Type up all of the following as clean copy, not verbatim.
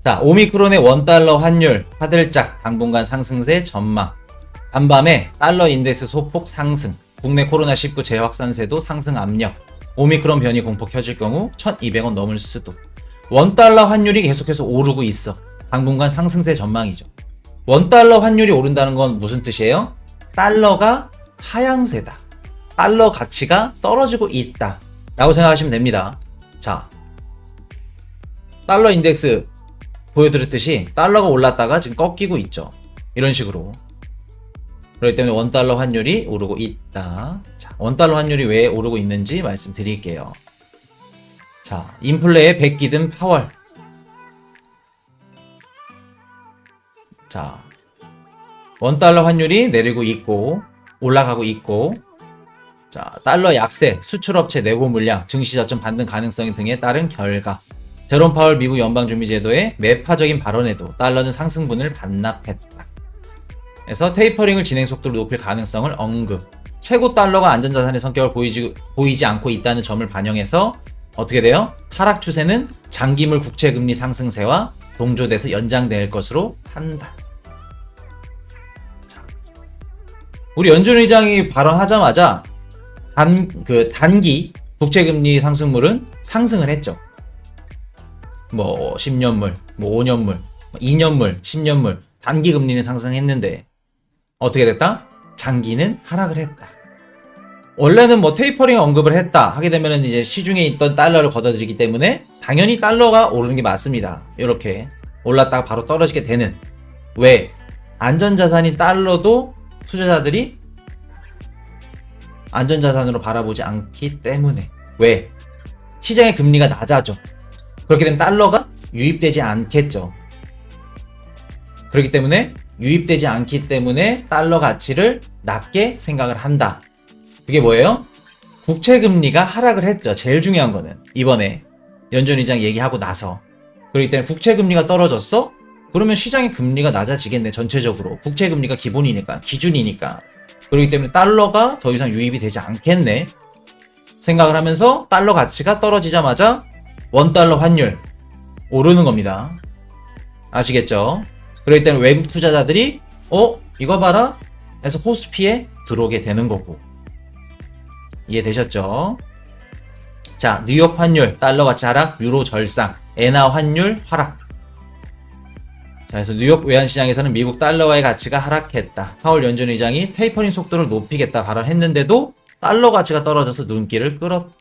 자, 오미크론의 원달러 환율 화들짝 당분간 상승세 전망. 간밤에 달러 인덱스 소폭 상승. 국내 코로나19 재확산세도 상승 압력. 오미크론 변이 공포 켜질 경우 1200원 넘을 수도. 원달러 환율이 계속해서 오르고 있어. 당분간 상승세 전망이죠. 원달러 환율이 오른다는 건 무슨 뜻이에요? 달러가 하향세다. 달러 가치가 떨어지고 있다. 라고 생각하시면 됩니다. 자, 달러 인덱스 보여드렸듯이 달러가 올랐다가 지금 꺾이고 있죠. 이런 식으로. 그렇기 때문에 원달러 환율이 오르고 있다. 자, 원달러 환율이 왜 오르고 있는지 말씀드릴게요. 자, 인플레에 백기든 파월. 자, 원달러 환율이 내리고 있고 올라가고 있고, 자, 달러 약세, 수출업체 내고 물량, 증시 저점 반등 가능성 등에 따른 결과. 제롬 파월 미국 연방준비제도의 매파적인 발언에도 달러는 상승분을 반납했다. 그래서 테이퍼링을 진행 속도를 높일 가능성을 언급. 최고 달러가 안전자산의 성격을 보이지 않고 있다는 점을 반영해서 어떻게 돼요? 하락 추세는 장기물 국채금리 상승세와 동조돼서 연장될 것으로 판단. 자, 우리 연준 의장이 발언하자마자 단기 국채금리 상승물은 상승을 했죠. 뭐 10년물, 뭐 5년물, 2년물, 10년물 단기 금리는 상승했는데 어떻게 됐다? 장기는 하락을 했다. 원래는 뭐 테이퍼링 언급을 했다 하게 되면은 이제 시중에 있던 달러를 걷어들이기 때문에 당연히 달러가 오르는 게 맞습니다. 이렇게 올랐다가 바로 떨어지게 되는. 왜? 안전자산인 달러도 투자자들이 안전자산으로 바라보지 않기 때문에. 왜? 시장의 금리가 낮아져. 그렇게 되면 달러가 유입되지 않겠죠. 그렇기 때문에 유입되지 않기 때문에 달러 가치를 낮게 생각을 한다. 그게 뭐예요? 국채금리가 하락을 했죠. 제일 중요한 거는 이번에 연준 의장 얘기하고 나서. 그렇기 때문에 국채금리가 떨어졌어? 그러면 시장의 금리가 낮아지겠네. 전체적으로 국채금리가 기본이니까, 기준이니까. 그렇기 때문에 달러가 더 이상 유입이 되지 않겠네 생각을 하면서 달러 가치가 떨어지자마자 원달러 환율 오르는 겁니다. 아시겠죠? 그렇기 때문에 외국 투자자들이 이거 봐라 해서 코스피에 들어오게 되는 거고. 이해되셨죠? 자, 뉴욕 환율 달러 가치 하락, 유로 절상, 엔화 환율 하락. 자, 그래서 뉴욕 외환시장에서는 미국 달러와의 가치가 하락했다. 파월 연준 의장이 테이퍼링 속도를 높이겠다 발언했는데도 달러 가치가 떨어져서 눈길을 끌었다.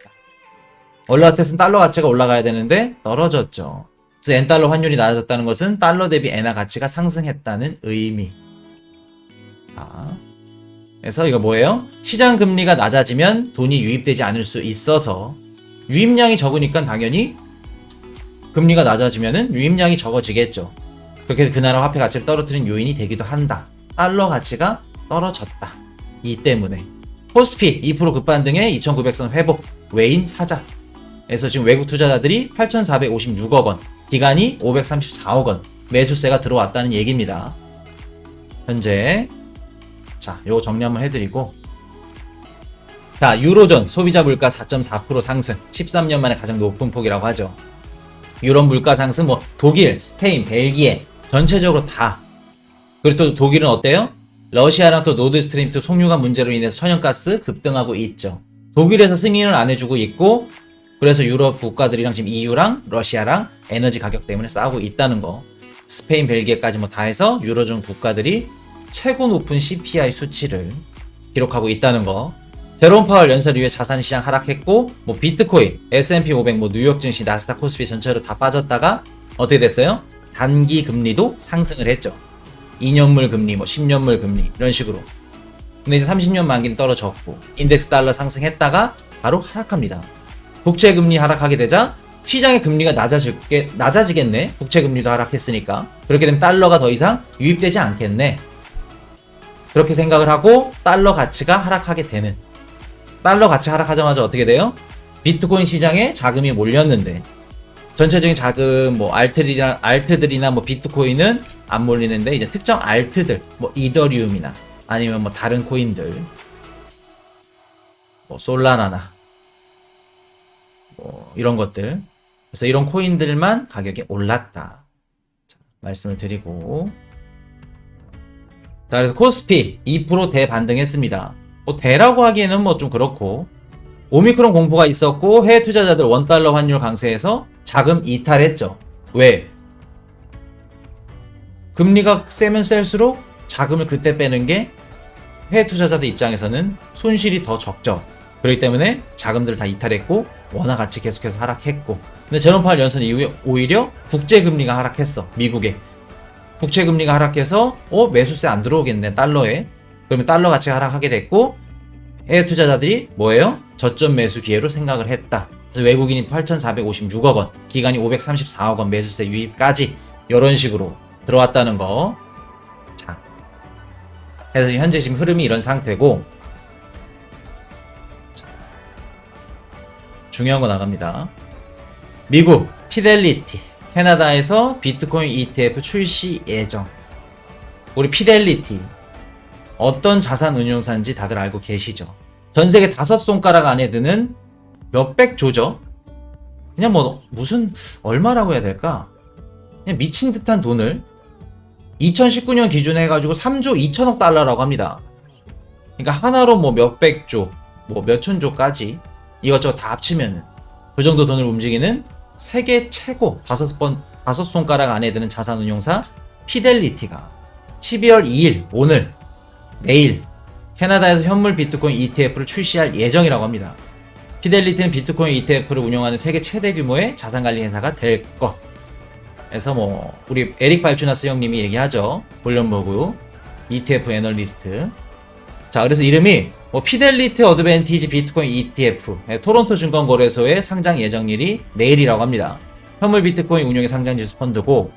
원래 같았으면 달러 가치가 올라가야 되는데 떨어졌죠. 그래서 엔달러 환율이 낮아졌다는 것은 달러 대비 엔화 가치가 상승했다는 의미. 자, 그래서 이거 뭐예요? 시장 금리가 낮아지면 돈이 유입되지 않을 수 있어서 유입량이 적으니까 당연히 금리가 낮아지면은 유입량이 적어지겠죠. 그렇게 그 나라 화폐 가치를 떨어뜨린 요인이 되기도 한다. 달러 가치가 떨어졌다. 이 때문에 코스피 2% 급반등에 2,900선 회복, 외인 사자. 그래서 지금 외국 투자자들이 8,456억 원, 기간이 534억 원 매수세가 들어왔다는 얘기입니다. 현재. 자, 요거 정리 한번 해드리고, 자, 유로존 소비자 물가 4.4% 상승, 13년 만에 가장 높은 폭이라고 하죠. 유럽 물가 상승, 뭐 독일, 스페인, 벨기에 전체적으로 다. 그리고 또 독일은 어때요? 러시아랑 또 노드스트림 2 송유관 문제로 인해서 천연가스 급등하고 있죠. 독일에서 승인을 안 해주고 있고, 그래서 유럽 국가들이랑 지금 EU랑 러시아랑 에너지 가격 때문에 싸우고 있다는 거. 스페인, 벨기에까지 뭐 다 해서 유로존 국가들이 최고 높은 CPI 수치를 기록하고 있다는 거. 제롬 파월 연설 이후에 자산시장 하락했고, 뭐 비트코인, S&P 500, 뭐 뉴욕 증시, 나스닥, 코스피 전체로 다 빠졌다가 어떻게 됐어요? 단기 금리도 상승을 했죠. 2년물 금리, 뭐 10년물 금리 이런 식으로. 근데 이제 30년 만기는 떨어졌고, 인덱스 달러 상승했다가 바로 하락합니다. 국채금리 하락하게 되자 시장의 금리가 낮아지겠네. 국채금리도 하락했으니까. 그렇게 되면 달러가 더 이상 유입되지 않겠네. 그렇게 생각을 하고 달러 가치가 하락하게 되는. 달러 가치 하락하자마자 어떻게 돼요? 비트코인 시장에 자금이 몰렸는데 전체적인 자금, 뭐 알트들이나 뭐 비트코인은 안 몰리는데 이제 특정 알트들, 뭐 이더리움이나 아니면 뭐 다른 코인들, 뭐 솔라나나 뭐 이런 것들. 그래서 이런 코인들만 가격이 올랐다. 말씀을 드리고. 자, 그래서 코스피 2% 대반등했습니다. 뭐 대라고 하기에는 뭐 좀 그렇고, 오미크론 공포가 있었고 해외 투자자들 원달러 환율 강세에서 자금 이탈했죠. 왜? 금리가 세면 셀수록 자금을 그때 빼는 게 해외 투자자들 입장에서는 손실이 더 적죠. 그렇기 때문에 자금들을 다 이탈했고 원화 가치 계속해서 하락했고, 근데 제롬 파월 연설 이후에 오히려 국제 금리가 하락했어. 미국에 국채 금리가 하락해서 매수세 안 들어오겠네 달러에. 그러면 달러 가치가 하락하게 됐고 해외 투자자들이 뭐예요? 저점 매수 기회로 생각을 했다. 그래서 외국인이 8,456억 원, 기관이 534억 원 매수세 유입까지 이런 식으로 들어왔다는 거. 자, 그래서 현재 지금 흐름이 이런 상태고, 자, 중요한 거 나갑니다. 미국 피델리티 캐나다에서 비트코인 ETF 출시 예정. 우리 피델리티 어떤 자산 운용사인지 다들 알고 계시죠? 전 세계 5손가락 안에 드는 몇백 조죠? 그냥 뭐 무슨 얼마라고 해야 될까? 그냥 미친 듯한 돈을 2019년 기준에 해가지고 3조 2천억 달러라고 합니다. 그러니까 하나로 뭐 몇백 조, 뭐 몇천 조까지 이것저것 다 합치면은 그 정도 돈을 움직이는 세계 최고 5손가락 안에 드는 자산운용사 피델리티가 12월 2일 오늘 내일 캐나다에서 현물 비트코인 ETF를 출시할 예정이라고 합니다. 피델리티는 비트코인 ETF를 운영하는 세계 최대 규모의 자산관리 회사가 될 것. 그래서 뭐 우리 에릭 발추나스 형님이 얘기하죠. 블룸버그 ETF 애널리스트. 자, 그래서 이름이 뭐 피델리티 어드밴티지 비트코인 ETF 토론토 증권거래소의 상장 예정일이 내일이라고 합니다. 현물 비트코인 운용의 상장지수 펀드고,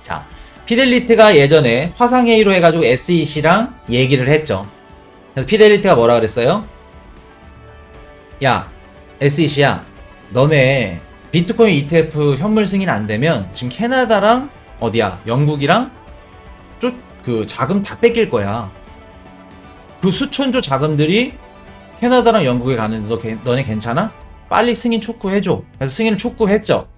자, 피델리티가 예전에 화상회의로 해가지고 SEC랑 얘기를 했죠. 그래서 피델리티가 뭐라 그랬어요? 야, SEC야, 너네 비트코인 ETF 현물 승인 안 되면 지금 캐나다랑 어디야, 영국이랑 그 자금 다 뺏길 거야. 그 수천조 자금들이 캐나다랑 영국에 가는데 너네 괜찮아? 빨리 승인 촉구해줘. 그래서 승인을 촉구했죠.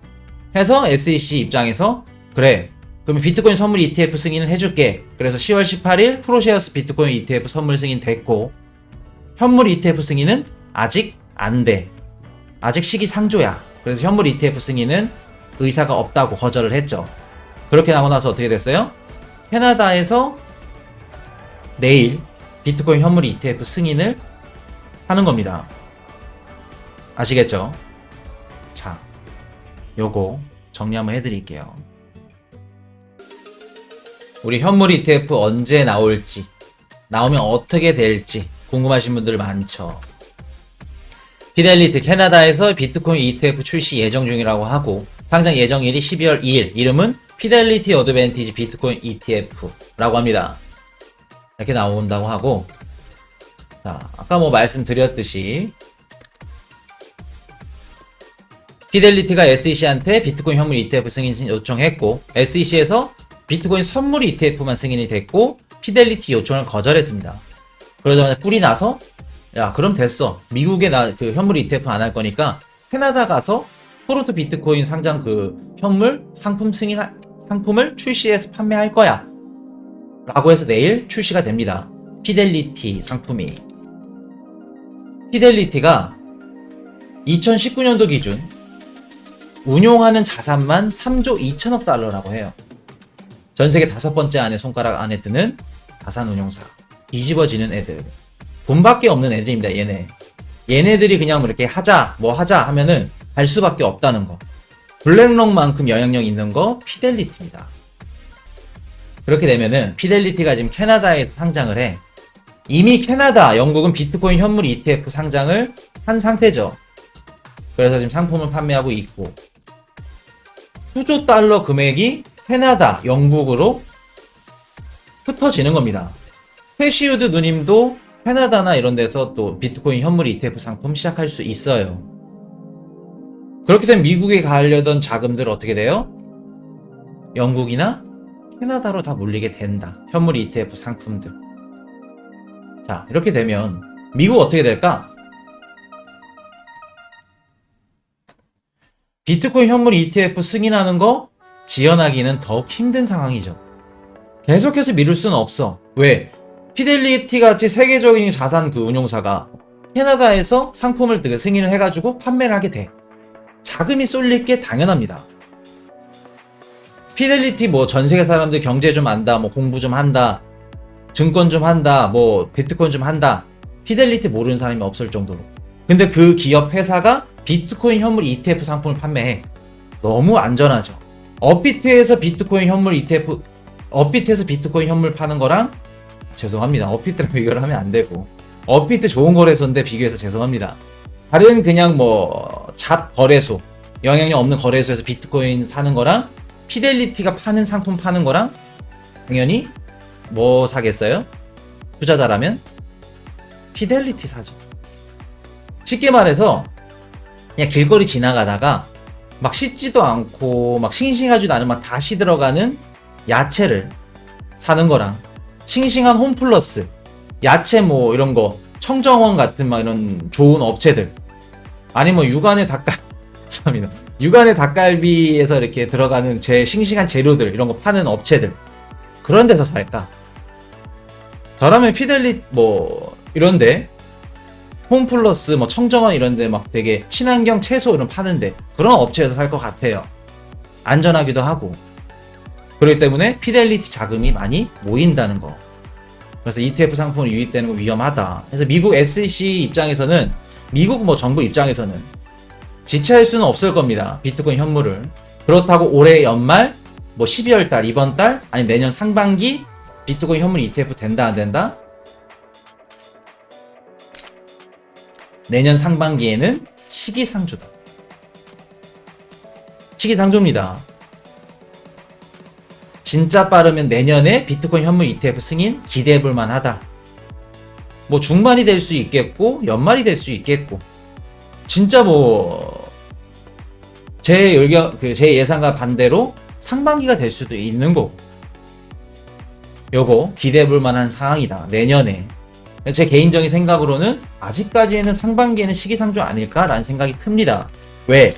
해서 SEC 입장에서 그래, 그러면 비트코인 선물 ETF 승인을 해줄게. 그래서 10월 18일 프로쉐어스 비트코인 ETF 선물 승인 됐고, 현물 ETF 승인은 아직 안 돼. 아직 시기상조야. 그래서 현물 ETF 승인은 의사가 없다고 거절을 했죠. 그렇게 나고 나서 어떻게 됐어요? 캐나다에서 내일 비트코인 현물 ETF 승인을 하는 겁니다. 아시겠죠? 자, 요거 정리 한번 해드릴게요. 우리 현물 ETF 언제 나올지, 나오면 어떻게 될지 궁금하신 분들 많죠. 피델리티 캐나다에서 비트코인 ETF 출시 예정 중이라고 하고, 상장 예정일이 12월 2일, 이름은 피델리티 어드밴티지 비트코인 ETF라고 합니다. 이렇게 나온다고 하고, 자, 아까 뭐 말씀드렸듯이 피델리티가 SEC한테 비트코인 현물 ETF 승인 요청했고, SEC에서 비트코인 선물 ETF만 승인이 됐고, 피델리티 요청을 거절했습니다. 그러자마자 뿔이 나서, 야, 그럼 됐어. 미국에 그 현물 ETF 안 할 거니까 캐나다 가서 토론토 비트코인 상장 그 현물 상품을 출시해서 판매할 거야. 라고 해서 내일 출시가 됩니다. 피델리티 상품이. 피델리티가 2019년도 기준 운용하는 자산만 3조 2천억 달러라고 해요. 전세계 5번째 안에 손가락 안에 드는 자산 운용사. 뒤집어지는 애들. 돈밖에 없는 애들입니다. 얘네들이 그냥 이렇게 하자 뭐 하자 하면은 할 수밖에 없다는 거. 블랙록만큼 영향력 있는 거 피델리티입니다. 그렇게 되면은 피델리티가 지금 캐나다에서 상장을 해. 이미 캐나다, 영국은 비트코인 현물 ETF 상장을 한 상태죠. 그래서 지금 상품을 판매하고 있고, 수조 달러 금액이 캐나다, 영국으로 흩어지는 겁니다. 캐시우드 누님도 캐나다나 이런 데서 또 비트코인 현물 ETF 상품 시작할 수 있어요. 그렇게 되면 미국에 가려던 자금들 어떻게 돼요? 영국이나 캐나다로 다 몰리게 된다. 현물 ETF 상품들. 자, 이렇게 되면 미국 어떻게 될까? 비트코인 현물 ETF 승인하는 거 지연하기는 더욱 힘든 상황이죠. 계속해서 미룰 수는 없어. 왜? 피델리티 같이 세계적인 자산 그 운용사가 캐나다에서 상품을 승인을 해가지고 판매를 하게 돼. 자금이 쏠릴 게 당연합니다. 피델리티 뭐 전 세계 사람들 경제 좀 안다, 뭐 공부 좀 한다, 증권 좀 한다, 뭐 비트코인 좀 한다. 피델리티 모르는 사람이 없을 정도로. 근데 그 기업 회사가 비트코인 현물 ETF 상품을 판매해. 너무 안전하죠. 업비트에서 비트코인 현물 ETF, 업비트에서 비트코인 현물 파는 거랑, 죄송합니다. 업비트랑 비교를 하면 안 되고, 업비트 좋은 거래소인데 비교해서 죄송합니다. 다른 그냥 뭐 잡 거래소, 영향력 없는 거래소에서 비트코인 사는 거랑 피델리티가 파는 상품 파는 거랑 당연히 뭐 사겠어요? 투자자라면 피델리티 사죠. 쉽게 말해서 그냥 길거리 지나가다가 막 씻지도 않고 막 싱싱하지도 않은 막 다시 들어가는 야채를 사는 거랑 싱싱한 홈플러스, 야채 뭐 이런 거, 청정원 같은 막 이런 좋은 업체들, 아니 뭐 육안의 닭갈 죄송합니다. 육안의 닭갈비에서 이렇게 들어가는 제 싱싱한 재료들 이런 거 파는 업체들, 그런 데서 살까? 저라면 피델리 뭐 이런데 홈플러스 뭐 청정원 이런데 막 되게 친환경 채소 이런 파는데 그런 업체에서 살 것 같아요. 안전하기도 하고. 그렇기 때문에 피델리티 자금이 많이 모인다는 거. 그래서 ETF 상품이 유입되는 거 위험하다. 그래서 미국 SEC 입장에서는, 미국 뭐 정부 입장에서는 지체할 수는 없을 겁니다. 비트코인 현물을. 그렇다고 올해 연말, 뭐 12월 달, 이번 달, 아니 내년 상반기 비트코인 현물 ETF 된다 안 된다? 내년 상반기에는 시기상조다. 시기상조입니다. 진짜 빠르면 내년에 비트코인 현물 ETF 승인 기대해볼 만하다. 뭐 중반이 될 수 있겠고 연말이 될 수 있겠고, 진짜 뭐 제 예상과 반대로 상반기가 될 수도 있는 거고, 요거 기대해볼 만한 상황이다. 내년에. 제 개인적인 생각으로는 아직까지는 상반기에는 시기상조 아닐까라는 생각이 큽니다. 왜?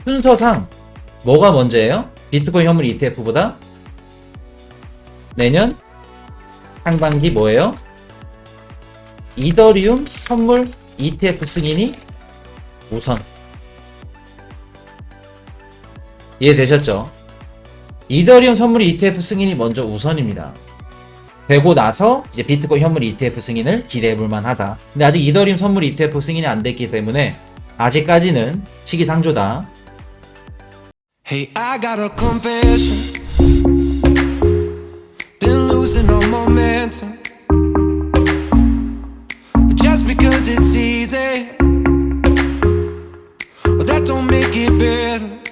순서상 뭐가 먼저예요? 비트코인 현물 ETF보다 내년 상반기 뭐예요? 이더리움 선물 ETF 승인이 우선. 이해되셨죠? 이더리움 선물 ETF 승인이 먼저 우선입니다. 되고 나서 이제 비트코인 현물 ETF 승인을 기대해볼 만하다. 근데 아직 이더리움 선물 ETF 승인이 안 됐기 때문에 아직까지는 시기상조다. Hey, I got a confession. Been losing all momentum. Just because it's easy, well, that don't make it better.